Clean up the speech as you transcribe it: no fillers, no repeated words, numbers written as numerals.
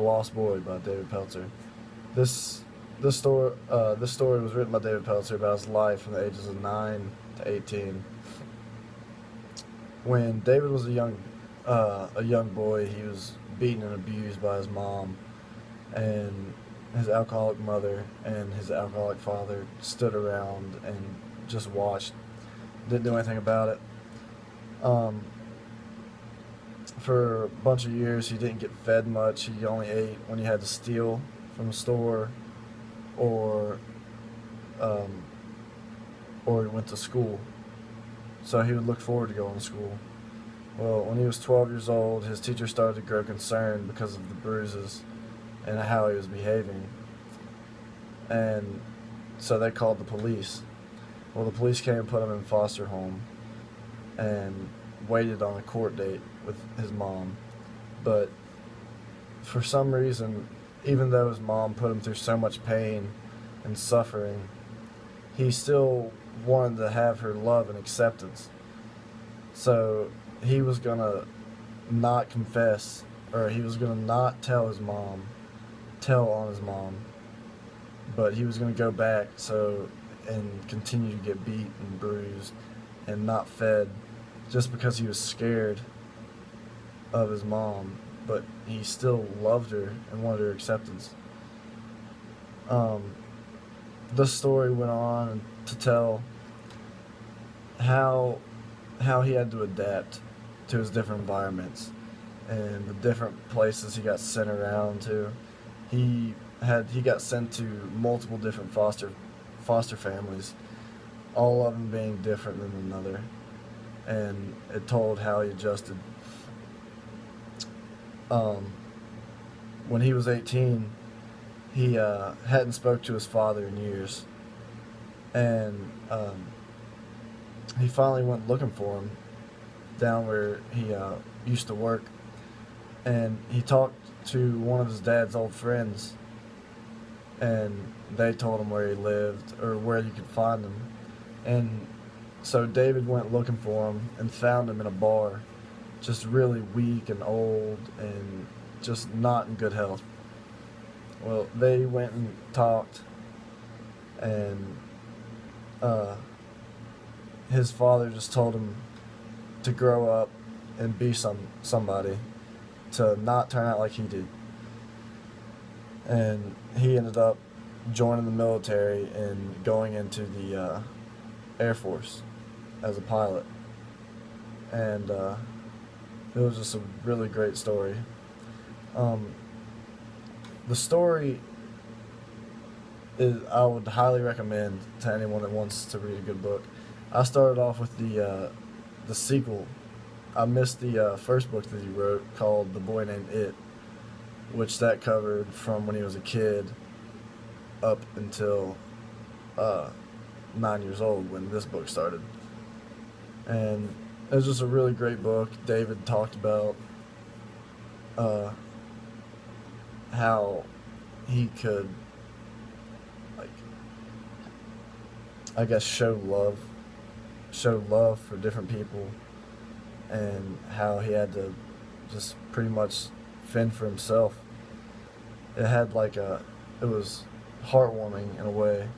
Lost Boy by David Peltzer. This this story was written by David Peltzer about his life from the ages of 9 to 18. When David was a young boy, he was beaten and abused by his mom, and his alcoholic mother and his alcoholic father stood around and just watched, didn't do anything about it. Um, for a bunch of years, he didn't get fed much. He only ate when he had to steal from the store, or um, or he went to school. So he would look forward to going to school. Well, when he was 12 years old, his teacher started to grow concerned because of the bruises and how he was behaving. And so they called the police. Well, the police came and put him in foster home and waited on a court date with his mom. But for some reason, even though his mom put him through so much pain and suffering, he still wanted to have her love and acceptance. So he was going to not confess, or he was going to not tell on his mom, but he was going to go back and continue to get beat and bruised and not fed just because he was scared of his mom, but he still loved her and wanted her acceptance. The story went on to tell how he had to adapt to his different environments and the different places he got sent around to. He got sent to multiple different foster families, all of them being different than another, and it told how he adjusted. When he was 18, he hadn't spoke to his father in years, and he finally went looking for him down where he used to work, and he talked to one of his dad's old friends, and they told him where he lived or where you could find him. And so David went looking for him and found him in a bar, just really weak and old and just not in good health. Well, they went and talked, and his father just told him to grow up and be somebody, to not turn out like he did. And he ended up joining the military and going into the Air Force as a pilot. And it was just a really great story. The story I would highly recommend to anyone that wants to read a good book. I started off with the sequel. I missed the first book that he wrote called The Boy Named It, which that covered from when he was a kid up until 9 years old when this book started. And it was just a really great book. David talked about how he could, like, I guess, show love for different people, and how he had to just pretty much fend for himself. It was heartwarming in a way,